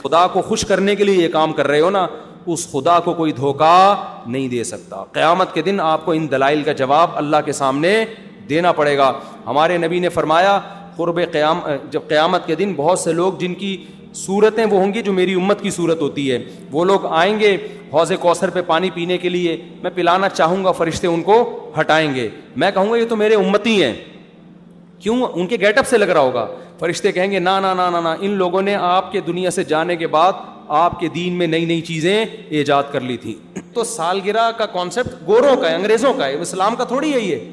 خدا کو خوش کرنے کے لیے یہ کام کر رہے ہو نا, اس خدا کو کوئی دھوکہ نہیں دے سکتا. قیامت کے دن آپ کو ان دلائل کا جواب اللہ کے سامنے دینا پڑے گا. ہمارے نبی نے فرمایا جب قیامت کے دن بہت سے لوگ جن کی صورتیں وہ ہوں گی جو میری امت کی صورت ہوتی ہے, وہ لوگ آئیں گے حوض کوثر پہ پانی پینے کے لیے, میں پلانا چاہوں گا, فرشتے ان کو ہٹائیں گے, میں کہوں گا یہ تو میرے امتی ہیں. کیوں؟ ان کے گیٹ اپ سے لگ رہا ہوگا. فرشتے کہیں گے نا نا نا نا نا, ان لوگوں نے آپ کے دنیا سے جانے کے بعد آپ کے دین میں نئی نئی چیزیں ایجاد کر لی تھیں. تو سالگرہ کا کانسیپٹ گوروں کا ہے, انگریزوں کا ہے, اسلام کا تھوڑی ہے. یہ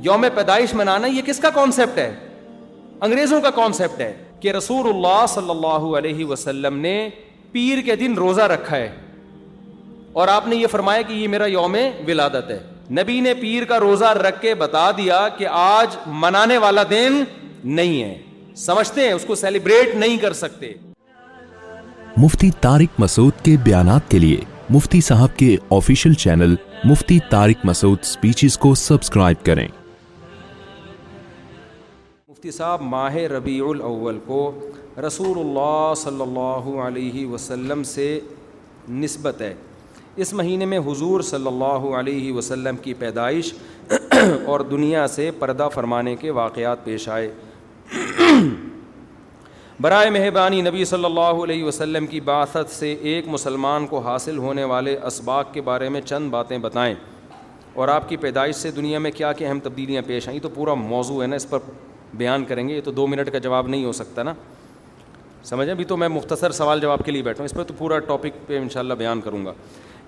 یوم پیدائش منانا یہ کس کا کانسیپٹ ہے؟ انگریزوں کا کانسیپٹ ہے. کہ رسول اللہ صلی اللہ علیہ وسلم نے پیر کے دن روزہ رکھا ہے اور آپ نے یہ فرمایا کہ یہ میرا یوم ولادت ہے. نبی نے پیر کا روزہ رکھ کے بتا دیا کہ آج منانے والا دن نہیں ہے, سمجھتے ہیں, اس کو سیلیبریٹ نہیں کر سکتے. مفتی طارق مسعود کے بیانات کے لیے مفتی صاحب کے آفیشیل چینل مفتی طارق مسعود سپیچز کو سبسکرائب کریں. مفتی صاحب ماہ ربیع الاول کو رسول اللہ صلی اللہ علیہ وسلم سے نسبت ہے. اس مہینے میں حضور صلی اللہ علیہ وسلم کی پیدائش اور دنیا سے پردہ فرمانے کے واقعات پیش آئے. برائے مہربانی نبی صلی اللہ علیہ وسلم کی بعثت سے ایک مسلمان کو حاصل ہونے والے اسباق کے بارے میں چند باتیں بتائیں, اور آپ کی پیدائش سے دنیا میں کیا کیا اہم تبدیلیاں پیش آئیں. تو پورا موضوع ہے نا, اس پر بیان کریں گے, یہ تو 2 منٹ کا جواب نہیں ہو سکتا نا, سمجھیں. ابھی تو میں مختصر سوال جواب کے لیے بیٹھا ہوں, اس پہ تو پورا ٹاپک پہ انشاءاللہ بیان کروں گا.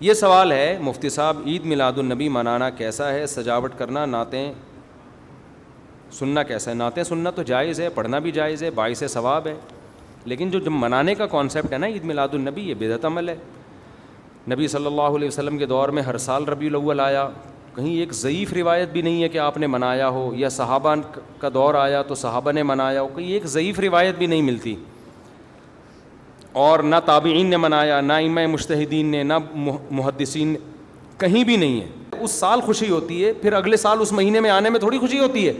یہ سوال ہے مفتی صاحب, عید میلاد النبی منانا کیسا ہے؟ سجاوٹ کرنا, نعتیں سننا کیسا ہے؟ نعتیں سننا تو جائز ہے, پڑھنا بھی جائز ہے, باعث ثواب ہے, لیکن جو منانے کا کانسیپٹ ہے نا عید میلاد النبی, یہ بدعت عمل ہے. نبی صلی اللہ علیہ وسلم کے دور میں ہر سال ربیع الاول آیا, کہیں ایک ضعیف روایت بھی نہیں ہے کہ آپ نے منایا ہو, یا صحابہ کا دور آیا تو صحابہ نے منایا ہو, کہیں ایک ضعیف روایت بھی نہیں ملتی. اور نہ تابعین نے منایا, نہ ائمہ مجتہدین نے, نہ محدثین نے, کہیں بھی نہیں ہے. اس سال خوشی ہوتی ہے, پھر اگلے سال اس مہینے میں آنے میں تھوڑی خوشی ہوتی ہے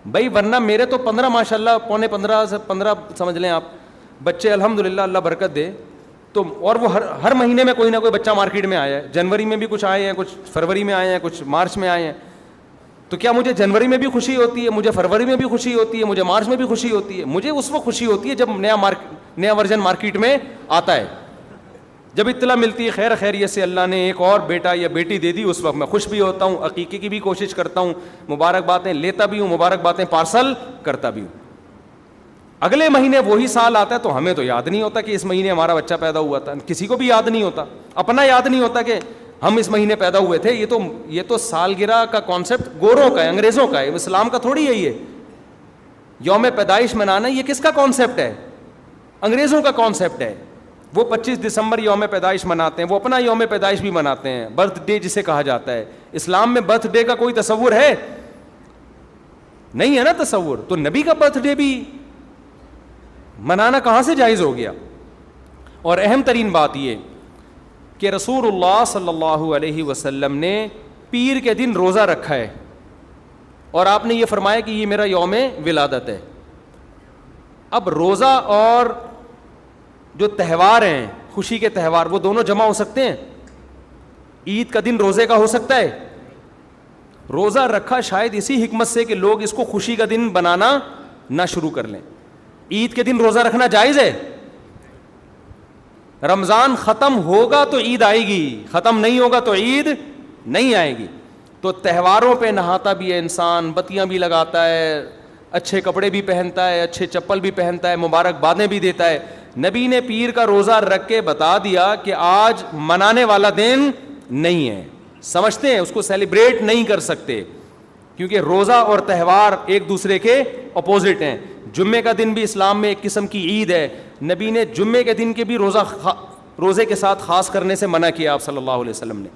بھائی. ورنہ میرے تو 15 ماشاءاللہ 15 سے 15 سمجھ لیں آپ بچے, الحمدللہ اللہ برکت دے, تو اور وہ ہر مہینے میں کوئی نہ کوئی بچہ مارکیٹ میں آیا ہے. جنوری میں بھی کچھ آئے ہیں, کچھ فروری میں آئے ہیں, کچھ مارچ میں آئے ہیں. تو کیا مجھے جنوری میں بھی خوشی ہوتی ہے, مجھے فروری میں بھی خوشی ہوتی ہے, مجھے مارچ میں بھی خوشی ہوتی ہے؟ مجھے اس وقت خوشی ہوتی ہے جب نیا ورژن مارکیٹ میں آتا ہے, جب اطلاع ملتی ہے خیر خیریت سے اللہ نے ایک اور بیٹا یا بیٹی دے دی, اس وقت میں خوش بھی ہوتا ہوں, عقیقے کی بھی کوشش کرتا ہوں, مبارک باتیں لیتا بھی ہوں, مبارک باتیں پارسل کرتا بھی ہوں. اگلے مہینے وہی سال آتا ہے تو ہمیں تو یاد نہیں ہوتا کہ اس مہینے ہمارا بچہ پیدا ہوا تھا, کسی کو بھی یاد نہیں ہوتا, اپنا یاد نہیں ہوتا کہ ہم اس مہینے پیدا ہوئے تھے. یہ تو سالگرہ کا کانسیپٹ گوروں کا ہے, انگریزوں کا ہے, اسلام کا تھوڑی ہے. یہ یوم پیدائش منانا یہ کس کا کانسیپٹ ہے؟ انگریزوں کا کانسیپٹ ہے. وہ 25 دسمبر یوم پیدائش مناتے ہیں, وہ اپنا یوم پیدائش بھی مناتے ہیں, برتھ ڈے جسے کہا جاتا ہے. اسلام میں برتھ ڈے کا کوئی تصور ہے نہیں ہے نا تصور, تو نبی کا برتھ ڈے بھی منانا کہاں سے جائز ہو گیا؟ اور اہم ترین بات یہ کہ رسول اللہ صلی اللہ علیہ وسلم نے پیر کے دن روزہ رکھا ہے اور آپ نے یہ فرمایا کہ یہ میرا یوم ولادت ہے. اب روزہ اور جو تہوار ہیں, خوشی کے تہوار, وہ دونوں جمع ہو سکتے ہیں؟ عید کا دن روزے کا ہو سکتا ہے؟ روزہ رکھا شاید اسی حکمت سے کہ لوگ اس کو خوشی کا دن بنانا نہ شروع کر لیں. عید کے دن روزہ رکھنا جائز ہے. رمضان ختم ہوگا تو عید آئے گی, ختم نہیں ہوگا تو عید نہیں آئے گی. تو تہواروں پہ نہاتا بھی ہے انسان, بتیاں بھی لگاتا ہے, اچھے کپڑے بھی پہنتا ہے, اچھے چپل بھی پہنتا ہے, مبارکبادیں بھی دیتا ہے. نبی نے پیر کا روزہ رکھ کے بتا دیا کہ آج منانے والا دن نہیں ہے, سمجھتے ہیں, اس کو سیلیبریٹ نہیں کر سکتے, کیونکہ روزہ اور تہوار ایک دوسرے کے اپوزٹ ہیں. جمعے کا دن بھی اسلام میں ایک قسم کی عید ہے. نبی نے جمعے کے دن کے بھی روزے کے ساتھ خاص کرنے سے منع کیا آپ صلی اللہ علیہ وسلم نے,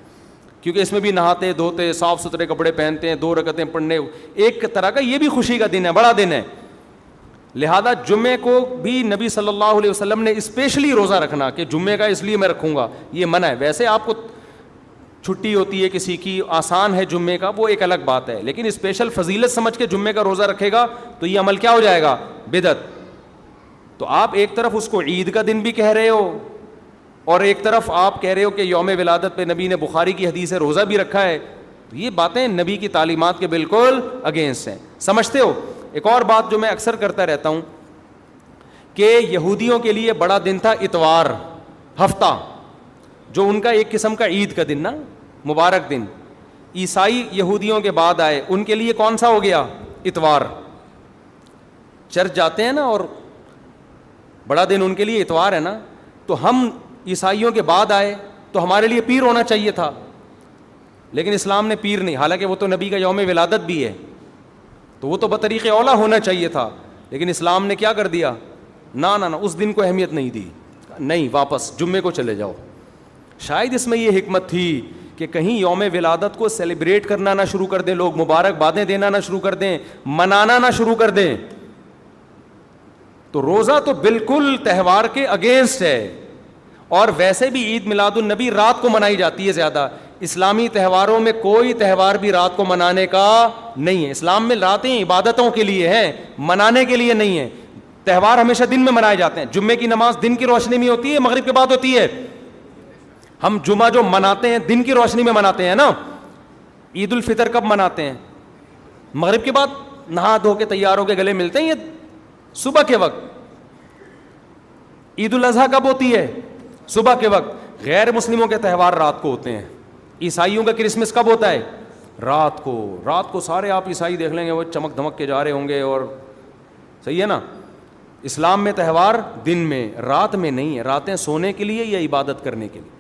کیونکہ اس میں بھی نہاتے دھوتے, صاف ستھرے کپڑے پہنتے ہیں, 2 رکعتیں پڑھنے, ایک طرح کا یہ بھی خوشی کا دن ہے, بڑا دن ہے. لہذا جمعے کو بھی نبی صلی اللہ علیہ وسلم نے اسپیشلی روزہ رکھنا کہ جمعے کا اس لیے میں رکھوں گا, یہ منع ہے. ویسے آپ کو چھٹی ہوتی ہے کسی کی, آسان ہے جمعے کا, وہ ایک الگ بات ہے, لیکن اسپیشل فضیلت سمجھ کے جمعے کا روزہ رکھے گا تو یہ عمل کیا ہو جائے گا؟ بدعت. تو آپ ایک طرف اس کو عید کا دن بھی کہہ رہے ہو اور ایک طرف آپ کہہ رہے ہو کہ یوم ولادت پہ نبی نے بخاری کی حدیث ہے روزہ بھی رکھا ہے. تو یہ باتیں نبی کی تعلیمات کے بالکل اگینسٹ ہیں. سمجھتے ہو؟ ایک اور بات جو میں اکثر کرتا رہتا ہوں کہ یہودیوں کے لیے بڑا دن تھا اتوار, ہفتہ, جو ان کا ایک قسم کا عید کا دن نا, مبارک دن. عیسائی یہودیوں کے بعد آئے, ان کے لیے کون سا ہو گیا؟ اتوار. چرچ جاتے ہیں نا, اور بڑا دن ان کے لیے اتوار ہے نا. تو ہم عیسائیوں کے بعد آئے تو ہمارے لیے پیر ہونا چاہیے تھا, لیکن اسلام نے پیر نہیں, حالانکہ وہ تو نبی کا یوم ولادت بھی ہے, تو وہ تو بطریق اولا ہونا چاہیے تھا, لیکن اسلام نے کیا کر دیا؟ نا نا نا, اس دن کو اہمیت نہیں دی, نہیں, واپس جمعے کو چلے جاؤ. شاید اس میں یہ حکمت تھی کہ کہیں یوم ولادت کو سیلیبریٹ کرنا نہ شروع کر دیں لوگ, مبارک بادیں دینا نہ شروع کر دیں, منانا نہ شروع کر دیں. تو روزہ تو بالکل تہوار کے اگینسٹ ہے, اور ویسے بھی عید میلاد النبی رات کو منائی جاتی ہے زیادہ. اسلامی تہواروں میں کوئی تہوار بھی رات کو منانے کا نہیں ہے. اسلام میں راتیں عبادتوں کے لیے ہیں, منانے کے لیے نہیں ہے. تہوار ہمیشہ دن میں منائے جاتے ہیں. جمعے کی نماز دن کی روشنی میں ہوتی ہے, مغرب کے بعد ہوتی ہے. ہم جمعہ جو مناتے ہیں دن کی روشنی میں مناتے ہیں نا. عید الفطر کب مناتے ہیں؟ مغرب کے بعد نہا دھو کے تیار ہو کے گلے ملتے ہیں, یہ صبح کے وقت. عید الاضحیٰ کب ہوتی ہے؟ صبح کے وقت. غیر مسلموں کے تہوار رات کو ہوتے ہیں. عیسائیوں کا کرسمس کب ہوتا ہے؟ رات کو. رات کو سارے آپ عیسائی دیکھ لیں گے وہ چمک دھمک کے جا رہے ہوں گے, اور صحیح ہے نا. اسلام میں تہوار دن میں, رات میں نہیں ہے. راتیں سونے کے لیے یا عبادت کرنے کے لیے.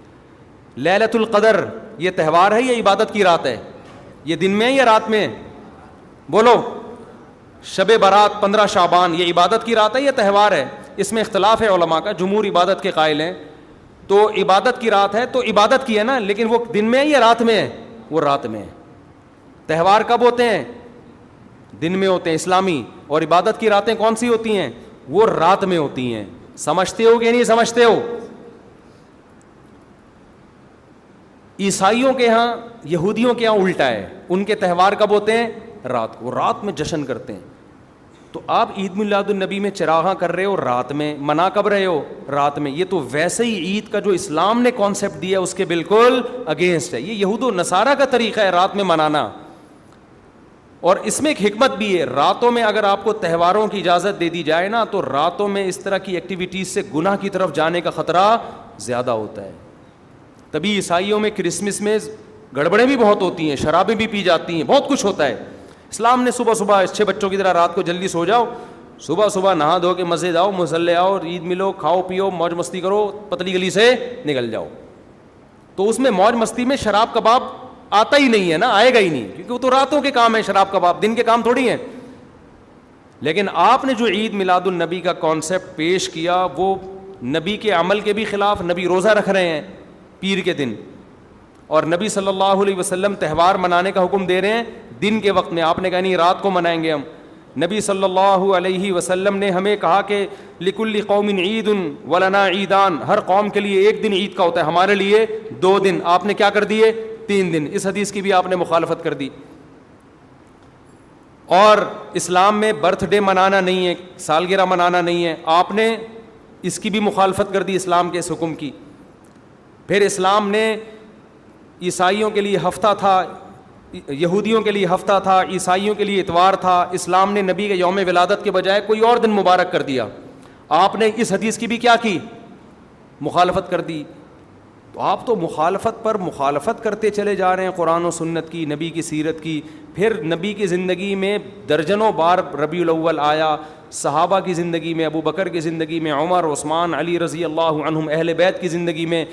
لیلۃ القدر یہ تہوار ہے یا عبادت کی رات ہے؟ یہ دن میں ہے یا رات میں؟ بولو. شب برات 15 شعبان یہ عبادت کی رات ہے یا تہوار ہے؟ اس میں اختلاف ہے علماء کا. جمہور عبادت کے قائل ہیں, تو عبادت کی رات ہے تو عبادت کی ہے نا, لیکن وہ دن میں ہے یا رات میں ہے؟ وہ رات میں ہے. تہوار کب ہوتے ہیں؟ دن میں ہوتے ہیں اسلامی, اور عبادت کی راتیں کون سی ہوتی ہیں؟ وہ رات میں ہوتی ہیں. سمجھتے ہو کہ نہیں سمجھتے ہو؟ عیسائیوں کے ہاں, یہودیوں کے ہاں الٹا ہے. ان کے تہوار کب ہوتے ہیں؟ رات کو. رات میں جشن کرتے ہیں. تو آپ عید میلاد النبی میں چراغاں کر رہے ہو رات میں, منا کب رہے ہو؟ رات میں. یہ تو ویسے ہی عید کا جو اسلام نے کانسیپٹ دیا اس کے بالکل اگینسٹ ہے. یہ یہود و نصارہ کا طریقہ ہے رات میں منانا. اور اس میں ایک حکمت بھی ہے, راتوں میں اگر آپ کو تہواروں کی اجازت دے دی جائے نا, تو راتوں میں اس طرح کی ایکٹیویٹیز سے گناہ کی طرف جانے کا خطرہ زیادہ ہوتا ہے. تبھی عیسائیوں میں کرسمس میں گڑبڑیں بھی بہت ہوتی ہیں, شرابیں بھی پی جاتی ہیں, بہت کچھ ہوتا ہے. اسلام نے صبح صبح اچھے بچوں کی طرح رات کو جلدی سو جاؤ, صبح صبح نہا دھو کے مسجد آؤ, مصلی آؤ, عید ملو, کھاؤ پیو, موج مستی کرو, پتلی گلی سے نکل جاؤ. تو اس میں موج مستی میں شراب کباب آتا ہی نہیں ہے نا, آئے گا ہی نہیں, کیونکہ وہ تو راتوں کے کام ہے. شراب کباب دن کے کام تھوڑی ہیں. لیکن آپ نے جو عید میلاد النبی کا کانسیپٹ پیش کیا وہ نبی کے عمل کے بھی خلاف. نبی روزہ رکھ رہے ہیں پیر کے دن, اور نبی صلی اللہ علیہ وسلم تہوار منانے کا حکم دے رہے ہیں دن کے وقت میں. آپ نے کہا نہیں رات کو منائیں گے ہم. نبی صلی اللہ علیہ وسلم نے ہمیں کہا کہ لکل قوم عید ولنا عیدان, ہر قوم کے لیے ایک دن عید کا ہوتا ہے, ہمارے لیے 2 دن. آپ نے کیا کر دیے؟ 3 دن. اس حدیث کی بھی آپ نے مخالفت کر دی. اور اسلام میں برتھ ڈے منانا نہیں ہے, سالگرہ منانا نہیں ہے, آپ نے اس کی بھی مخالفت کر دی اسلام کے اس حکم کی. پھر اسلام نے عیسائیوں کے لیے ہفتہ تھا, یہودیوں کے لیے ہفتہ تھا, عیسائیوں کے لیے اتوار تھا. اسلام نے نبی کے یوم ولادت کے بجائے کوئی اور دن مبارک کر دیا. آپ نے اس حدیث کی بھی کیا کی؟ مخالفت کر دی. تو آپ تو مخالفت پر مخالفت کرتے چلے جا رہے ہیں قرآن و سنت کی, نبی کی سیرت کی. پھر نبی کی زندگی میں درجنوں بار ربیع الاول آیا, صحابہ کی زندگی میں, ابو بکر کی زندگی میں, عمر, عثمان, علی رضی اللہ عنہم, اہل بیت کی زندگی میں,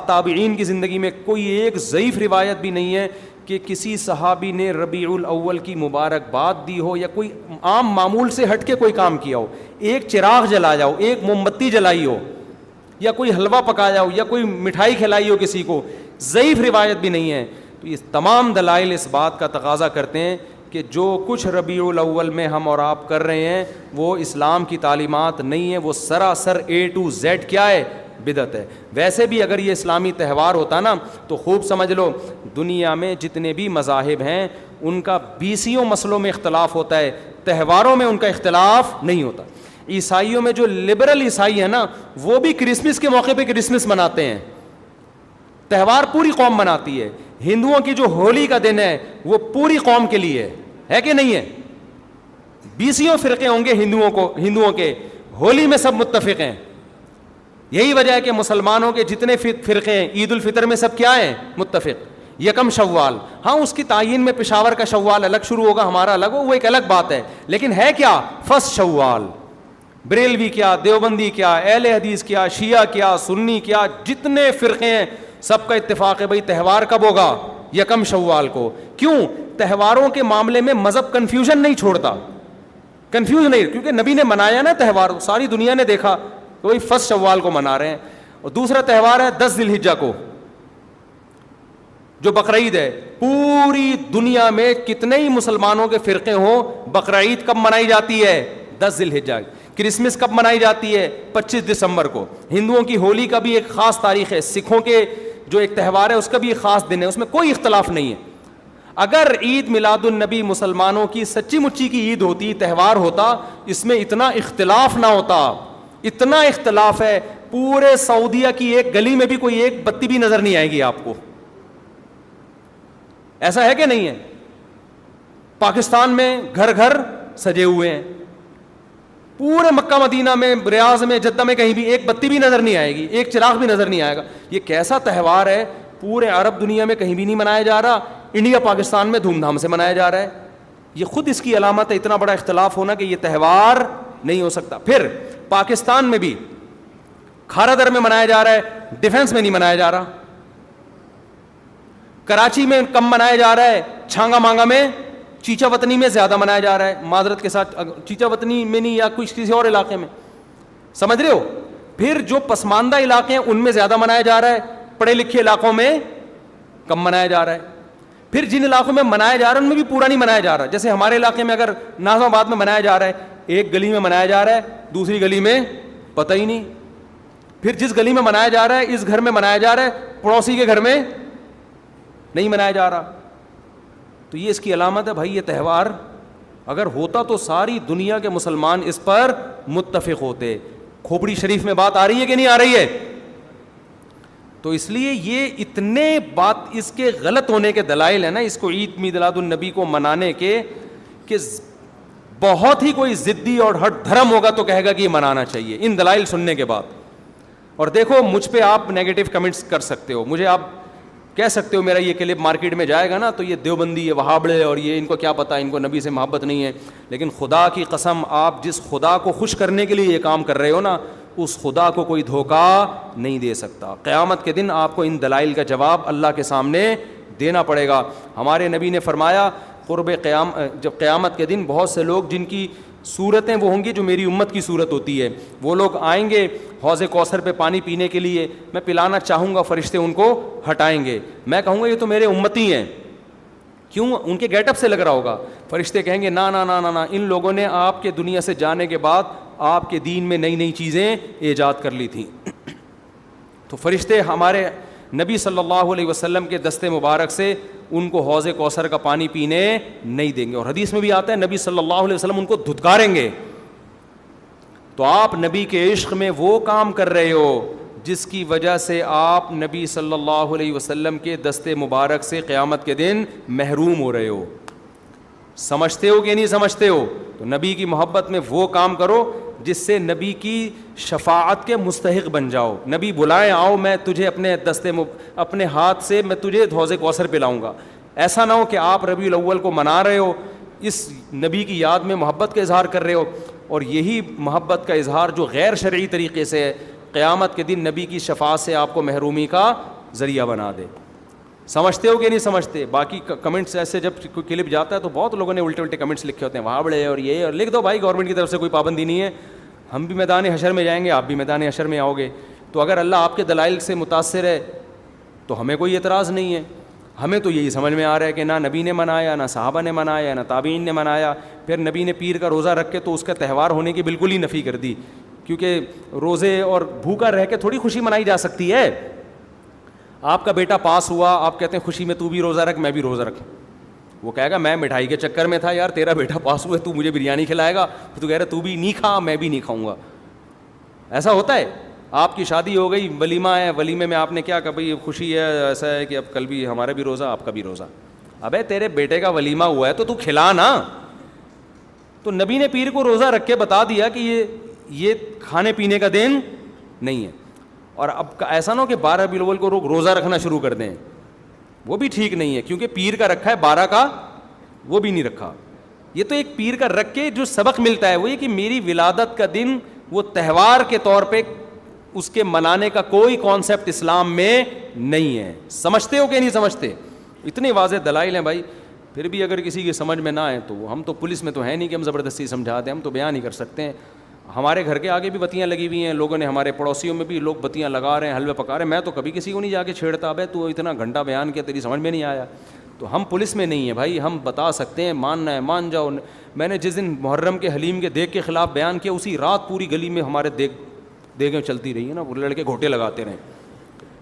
تابعین کی زندگی میں کوئی ایک ضعیف روایت بھی نہیں ہے کہ کسی صحابی نے ربیع الاول کی مبارکباد دی ہو یا کوئی عام معمول سے ہٹ کے کوئی کام کیا ہو. ایک چراغ جلایا ہو, ایک موم بتی جلائی ہو, یا کوئی حلوہ پکایا ہو, یا کوئی مٹھائی کھلائی ہو کسی کو, ضعیف روایت بھی نہیں ہے. تو یہ تمام دلائل اس بات کا تقاضا کرتے ہیں کہ جو کچھ ربیع الاول میں ہم اور آپ کر رہے ہیں وہ اسلام کی تعلیمات نہیں ہے, وہ سراسر A to Z کیا ہے؟ بدعت ہے. ویسے بھی اگر یہ اسلامی تہوار ہوتا نا تو خوب سمجھ لو دنیا میں جتنے بھی مذاہب ہیں ان کا 20 مسئلوں میں اختلاف ہوتا ہے, تہواروں میں ان کا اختلاف نہیں ہوتا. عیسائیوں میں جو لبرل عیسائی ہیں نا وہ بھی کرسمس کے موقع پہ کرسمس مناتے ہیں, تہوار پوری قوم مناتی ہے. ہندوؤں کی جو ہولی کا دن ہے وہ پوری قوم کے لیے ہے کہ نہیں ہے؟ 20 فرقے ہوں گے ہندوؤں کے, ہولی میں سب متفق ہیں. یہی وجہ ہے کہ مسلمانوں کے جتنے فرقے ہیں عید الفطر میں سب کیا ہیں؟ متفق. یکم شوال, ہاں اس کی تعین میں پشاور کا شوال الگ شروع ہوگا, ہمارا الگ ہو, وہ ایک الگ بات ہے, لیکن ہے کیا؟ فرسٹ شوال. بریلوی کیا, دیوبندی کیا, اہل حدیث کیا, شیعہ کیا, سنی کیا, جتنے فرقے ہیں سب کا اتفاق ہے بھائی تہوار کب ہوگا؟ یکم شوال کو. کیوں؟ تہواروں کے معاملے میں مذہب کنفیوژن نہیں چھوڑتا, کنفیوز نہیں, کیونکہ نبی نے منایا نا تہوار, ساری دنیا نے دیکھا تو وہی فرسٹ شوال کو منا رہے ہیں. اور دوسرا تہوار ہے 10 ذی الحجہ کو جو بقرعید ہے. پوری دنیا میں کتنے ہی مسلمانوں کے فرقے ہوں, بقرعید کب منائی جاتی ہے؟ 10 ذی الحجہ. کرسمس کب منائی جاتی ہے؟ 25 دسمبر کو. ہندوؤں کی ہولی کا بھی ایک خاص تاریخ ہے, سکھوں کے جو ایک تہوار ہے اس کا بھی ایک خاص دن ہے, اس میں کوئی اختلاف نہیں ہے. اگر عید میلاد النبی مسلمانوں کی سچی مچی کی عید ہوتی, تہوار ہوتا, اس میں اتنا اختلاف نہ ہوتا. اتنا اختلاف ہے, پورے سعودیہ کی ایک گلی میں بھی کوئی ایک بتی بھی نظر نہیں آئے گی آپ کو. ایسا ہے کہ نہیں ہے؟ پاکستان میں گھر گھر سجے ہوئے ہیں, پورے مکہ مدینہ میں, ریاض میں, جدہ میں کہیں بھی ایک بتی بھی نظر نہیں آئے گی, ایک چراغ بھی نظر نہیں آئے گا. یہ کیسا تہوار ہے؟ پورے عرب دنیا میں کہیں بھی نہیں منایا جا رہا, انڈیا پاکستان میں دھوم دھام سے منایا جا رہا ہے. یہ خود اس کی علامت ہے, اتنا بڑا اختلاف ہونا کہ یہ تہوار نہیں ہو سکتا. پھر پاکستان میں بھی کھارا در میں منایا جا رہا ہے, ڈیفنس میں نہیں منایا جا رہا. کراچی میں کم منایا جا رہا ہے, چھانگا مانگا میں, چیچا وطنی میں زیادہ منایا جا رہا ہے. معذرت کے ساتھ, چیچا وطنی میں نہیں, یا کسی اور علاقے میں, سمجھ رہے ہو. پھر جو پسماندہ علاقے ہیں ان میں زیادہ منایا جا رہا ہے, پڑھے لکھے علاقوں میں کم منایا جا رہا ہے. پھر جن علاقوں میں منایا جا رہا ہے ان میں بھی پورا نہیں منایا جا رہا. جیسے ہمارے علاقے میں اگر ناظم آباد میں منایا جا رہا ہے, ایک گلی میں منایا جا رہا ہے, دوسری گلی میں پتہ ہی نہیں. پھر جس گلی میں منایا جا رہا ہے, اس گھر میں منایا جا رہا ہے, پڑوسی کے گھر میں نہیں منایا جا رہا. تو یہ اس کی علامت ہے بھائی, یہ تہوار اگر ہوتا تو ساری دنیا کے مسلمان اس پر متفق ہوتے. کھوپڑی شریف میں بات آ رہی ہے کہ نہیں آ رہی ہے؟ تو اس لیے یہ اتنے بات اس کے غلط ہونے کے دلائل ہیں نا, اس کو عید میلاد النبی کو منانے کے, کہ بہت ہی کوئی ضدی اور ہٹ دھرم ہوگا تو کہے گا کہ یہ منانا چاہیے ان دلائل سننے کے بعد. اور دیکھو مجھ پہ آپ نیگیٹو کمنٹس کر سکتے ہو, مجھے آپ کہہ سکتے ہو میرا یہ کلپ مارکیٹ میں جائے گا نا تو یہ دیوبندی, یہ وہابڑے, اور یہ ان کو کیا پتہ, ان کو نبی سے محبت نہیں ہے. لیکن خدا کی قسم, آپ جس خدا کو خوش کرنے کے لیے یہ کام کر رہے ہو نا, اس خدا کو کوئی دھوکہ نہیں دے سکتا. قیامت کے دن آپ کو ان دلائل کا جواب اللہ کے سامنے دینا پڑے گا. ہمارے نبی نے فرمایا جب قیامت کے دن بہت سے لوگ جن کی صورتیں وہ ہوں گی جو میری امت کی صورت ہوتی ہے, وہ لوگ آئیں گے حوض کوثر پہ پانی پینے کے لیے, میں پلانا چاہوں گا, فرشتے ان کو ہٹائیں گے, میں کہوں گا یہ تو میرے امتی ہیں. کیوں؟ ان کے گیٹ اپ سے لگ رہا ہوگا. فرشتے کہیں گے نا نا نا نا نا, ان لوگوں نے آپ کے دنیا سے جانے کے بعد آپ کے دین میں نئی نئی چیزیں ایجاد کر لی تھیں. تو فرشتے ہمارے نبی صلی اللہ علیہ وسلم کے دستے مبارک سے ان کو حوض کوثر کا پانی پینے نہیں دیں گے. اور حدیث میں بھی آتا ہے نبی صلی اللہ علیہ وسلم ان کو دھتکاریں گے. تو آپ نبی کے عشق میں وہ کام کر رہے ہو جس کی وجہ سے آپ نبی صلی اللہ علیہ وسلم کے دستے مبارک سے قیامت کے دن محروم ہو رہے ہو. سمجھتے ہو کہ نہیں سمجھتے ہو؟ تو نبی کی محبت میں وہ کام کرو جس سے نبی کی شفاعت کے مستحق بن جاؤ. نبی بلائیں, آؤ میں تجھے اپنے ہاتھ سے میں تجھے حوض کوثر پلاؤں گا. ایسا نہ ہو کہ آپ ربیع الاول کو منا رہے ہو, اس نبی کی یاد میں محبت کا اظہار کر رہے ہو, اور یہی محبت کا اظہار جو غیر شرعی طریقے سے ہے, قیامت کے دن نبی کی شفاعت سے آپ کو محرومی کا ذریعہ بنا دے. سمجھتے ہو کہ نہیں سمجھتے؟ باقی کمنٹس ایسے جب کوئی کلپ جاتا ہے تو بہت لوگوں نے الٹے الٹے کمنٹس لکھے ہوتے ہیں, وہاں بڑے اور یہ, اور لکھ دو بھائی گورنمنٹ کی طرف سے کوئی پابندی نہیں ہے, ہم بھی میدان حشر میں جائیں گے, آپ بھی میدان حشر میں آؤ گے. تو اگر اللہ آپ کے دلائل سے متاثر ہے تو ہمیں کوئی اعتراض نہیں ہے. ہمیں تو یہی سمجھ میں آ رہا ہے کہ نہ نبی نے منایا, نہ صحابہ نے منایا, نہ تابعین نے منایا. پھر نبی نے پیر کا روزہ رکھ کے تو اس کا تہوار ہونے کی بالکل ہی نفی کر دی, کیونکہ روزے اور بھوکا رہ کے تھوڑی خوشی منائی جا سکتی ہے. آپ کا بیٹا پاس ہوا, آپ کہتے ہیں خوشی میں تو بھی روزہ رکھ, میں بھی روزہ رکھوں, وہ کہے گا میں مٹھائی کے چکر میں تھا یار, تیرا بیٹا پاس ہوا ہے, تو مجھے بریانی کھلائے گا, تو کہہ رہا تو بھی نہیں کھا, میں بھی نہیں کھاؤں گا. ایسا ہوتا ہے. آپ کی شادی ہو گئی, ولیمہ ہے, ولیمے میں آپ نے کیا کہا بھائی خوشی ہے, ایسا ہے کہ اب کل بھی ہمارا بھی روزہ آپ کا بھی روزہ. ابے تیرے بیٹے کا ولیمہ ہوا ہے تو کھلا نا. تو نبی نے پیر کو روزہ رکھ کے بتا دیا کہ یہ کھانے پینے کا دین نہیں ہے. اور اب ایسا نہ ہو کہ 12 ربیع الاول کو روزہ رکھنا شروع کر دیں, وہ بھی ٹھیک نہیں ہے, کیونکہ پیر کا رکھا ہے 12 کا وہ بھی نہیں رکھا. یہ تو ایک پیر کا رکھ کے جو سبق ملتا ہے وہ یہ کہ میری ولادت کا دن وہ تہوار کے طور پہ اس کے منانے کا کوئی کانسیپٹ اسلام میں نہیں ہے. سمجھتے ہو کہ نہیں سمجھتے؟ اتنے واضح دلائل ہیں بھائی. پھر بھی اگر کسی کی سمجھ میں نہ آئے تو ہم تو پولیس میں تو ہے نہیں کہ ہم زبردستی سمجھا دیں, ہم تو بیان نہیں کر سکتے ہیں. ہمارے گھر کے آگے بھی بتیاں لگی ہوئی ہیں, لوگوں نے ہمارے پڑوسیوں میں بھی لوگ بتیاں لگا رہے ہیں, حلوے پکا رہے ہیں. میں تو کبھی کسی کو نہیں جا کے چھیڑتا, بھائی تو اتنا گھنٹہ بیان کیا تیری سمجھ میں نہیں آیا. تو ہم پولیس میں نہیں ہیں بھائی, ہم بتا سکتے ہیں, ماننا ہے مان جاؤ. میں نے جس دن محرم کے حلیم کے دیگ کے خلاف بیان کیا, اسی رات پوری گلی میں ہمارے دیگیں چلتی رہی ہیں نا, وہ لڑکے گھوٹے لگاتے رہے.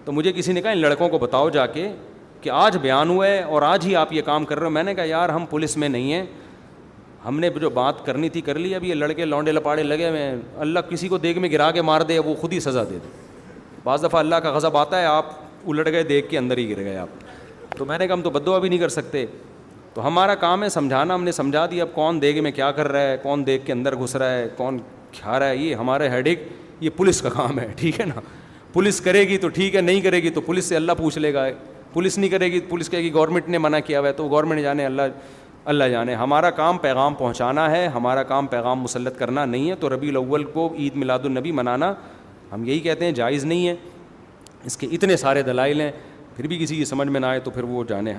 تو مجھے کسی نے کہا ان لڑکوں کو بتاؤ جا کے کہ آج بیان ہوا ہے اور آج ہی آپ یہ کام کر رہے ہو. میں نے کہا یار ہم پولیس میں نہیں ہیں, ہم نے جو بات کرنی تھی کر لی. اب یہ لڑکے لونڈے لپاڑے لگے ہوئے ہیں, اللہ کسی کو دیگ میں گرا کے مار دے وہ خود ہی سزا دے دے. بعض دفعہ اللہ کا غضب آتا ہے, آپ الٹ گئے دیگ کے اندر ہی گر گئے آپ. تو میں نے کہا ہم تو بد دعا بھی نہیں کر سکتے, تو ہمارا کام ہے سمجھانا. ہم نے سمجھا دیا. اب کون دیگ میں کیا کر رہا ہے, کون دیگ کے اندر گھس رہا ہے, کون کھا رہا ہے, یہ ہمارے ہیڈک, یہ پولیس کا کام ہے, ٹھیک ہے نا. پولیس کرے گی تو ٹھیک ہے, نہیں کرے گی تو پولیس سے اللہ پوچھ لے گا. پولیس نہیں کرے گی, پولیس کہے گی گورنمنٹ نے منع کیا ہوا ہے, تو گورنمنٹ جانے, اللہ جانے. ہمارا کام پیغام پہنچانا ہے, ہمارا کام پیغام مسلط کرنا نہیں ہے. تو ربیع الاول کو عید میلاد النبی منانا ہم یہی کہتے ہیں جائز نہیں ہے. اس کے اتنے سارے دلائل ہیں, پھر بھی کسی کی سمجھ میں نہ آئے تو پھر وہ جانے.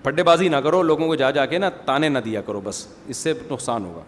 پڈے بازی نہ کرو, لوگوں کو جا کے نا تانے نہ دیا کرو, بس اس سے نقصان ہوگا.